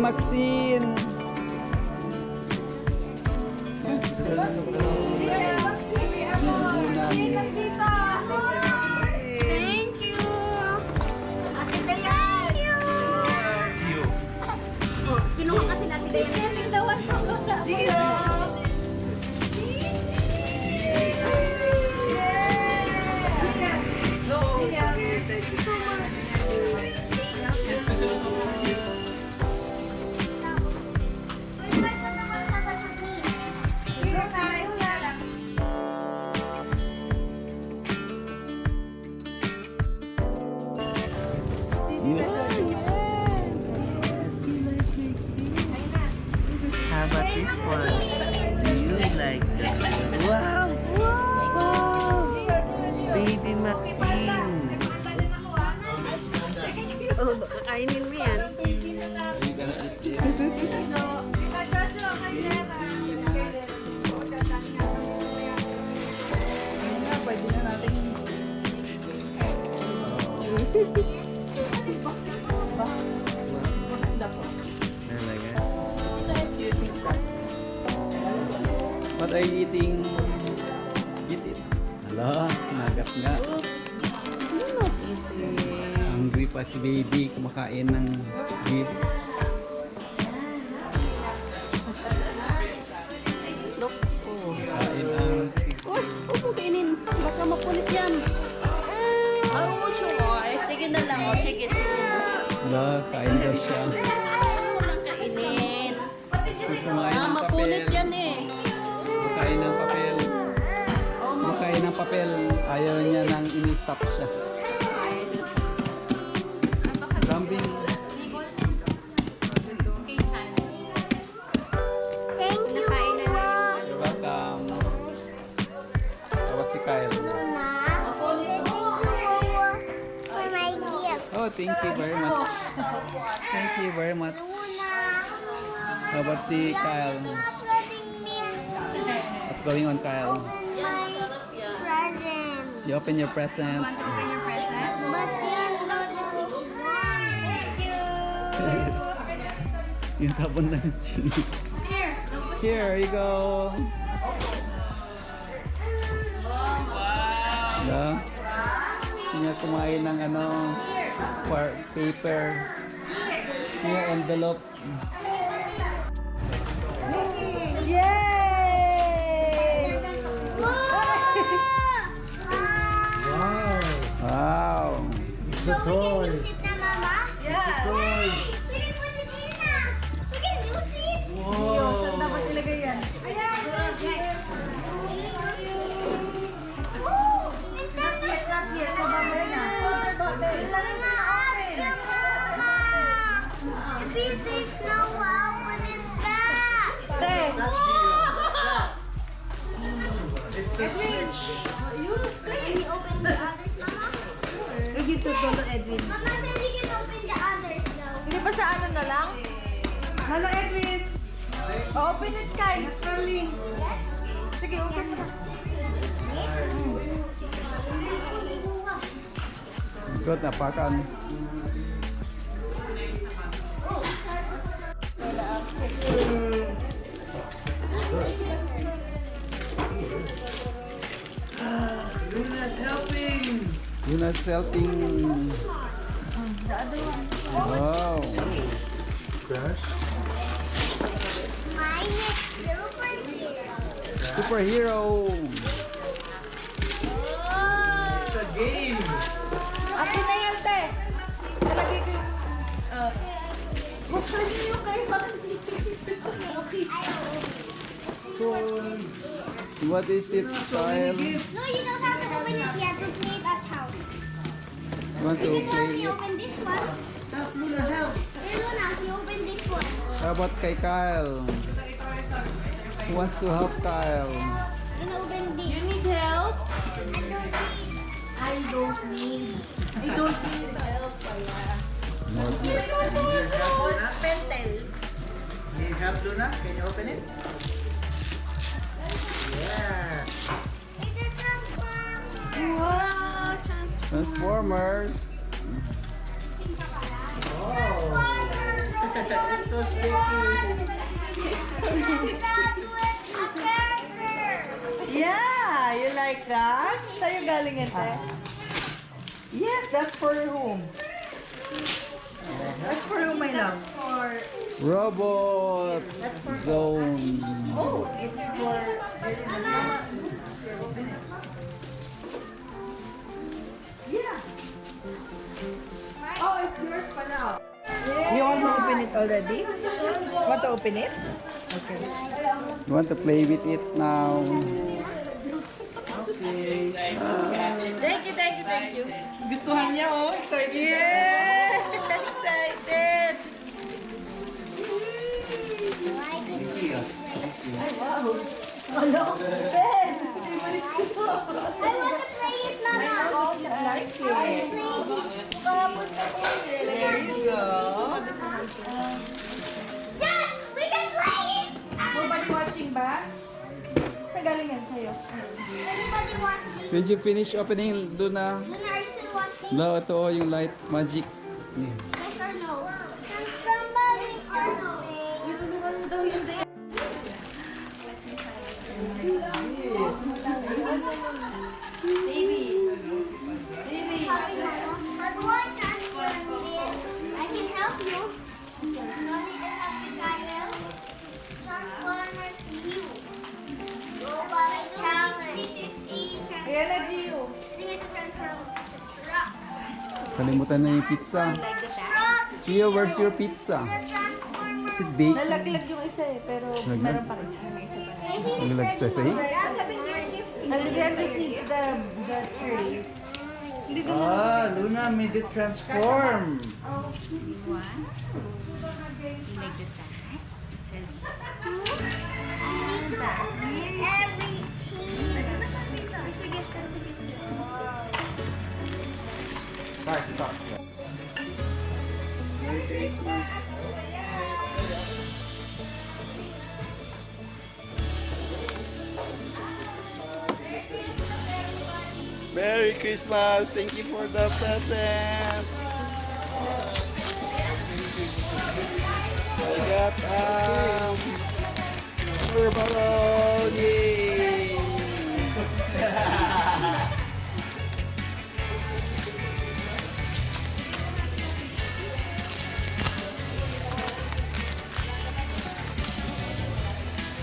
Maxine. Thank you. Ate Dayan. Thank you. Oh, kinuha kasi natin Dayan. Gio. Thank you so much. How about this one? Do you like that? Wow! Wow! Baby Maxine! Oh, baka kainin mo yan. Pwede na natin. Talaga? What are you eating? Eat it. Hala, nagat nga. Hungry pa si baby, kumakain ng beef. Look. Kain ang Oh, kainin. Baka mapulit yan. Oh, sure. Sige na lang. Oh, sige. hala, kain daw siya. Ano mo lang kainin? Kumain ng Mapunit papel. yan eh. Kumakain ng papel. Oh, Kumakain ng papel. Ayaw niya nang in-stop siya. Lambing. Nakain na na. You're welcome. Tapos si Kyle. Oh, thank you very much. Thank you very much. How about si Kyle? What's going on, Kyle? Present. You open your present. Want to open your present? But Yung tapon na yun. Here. Don't push Here you go. Yeah. Niya kumain ng ano, paper. Here, envelope. Wow. It's a toy. Can we use it na, Mama? It's a toy! We can put it in na. We can use it. Wow! Dapat ilagay yan. Not yet. Pababay na. Ilagay na. If he says no, what is that? It's a switch! Can we open the others, Mama? Ready to go to Edwin. Mama said we can open the others though. Hindi pa sa ano na lang? Hello, Edwin. Open it, Kai. It's for me. Sige, open mo na. Good, napakan. Luna's helping! Yuna's helping. Wow. Crush? Mine is superhero. Superhero. It's a game! Akin na yan, te. Talagay ko yung... Buksan niyo kayo. Bakit What is it, child? No, you don't have to open it yet. We play it at house. You want to Can play you it? open this one? Help, Luna, help! Here, Luna, you open this one. How about kay Kyle? Who wants to help Kyle? You open this. You need help? I don't need. I don't need help. No, Need help, Luna? Pentel. Need help, Luna? Can you open it? Yeah! It's a transformer. Wow. Transformers. Oh! It's so sticky. Yeah, you like that? Sa'yo galing yan, te? Yes, that's for whom? That's for whom, my love? Robot zone. Oh, it's for... Yeah. Oh, it's yours pa now. You want to open it already? Want to open it? Okay. You want to play with it now? Okay. Thank you. Gustuhan niya, oh. Excited. Yeah! Excited! Ay, wow. Hello, Ben! I want to play it, Mama. I like it. There you go. Yes, we can play it. Nobody watching ba? Saan galing yan sa'yo? Everybody watching. Did you finish opening doon na? When are you still watching? No, ito oh, yung light magic. Yes or no? Can somebody open? Baby. How do I transform this? I can help you. No need to help you, Kyle. Transformers you. Robot challenge. Ayan na, Gio. I think it's a transform to truck. Kalimutan na yung pizza. Truck. Gio, where's your pizza? The transformer. Is it baked? Nalaglag yung isa eh, pero Nalaglag? meron pa rin isa. May isa pa rin. I think Ang it's lagsasay? Alriyan just needs the tree. Ah, Luna made it transform. Merry Christmas! Thank you for the presents! I got rubber balloon! Yay!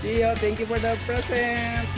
Gio, thank you for the present!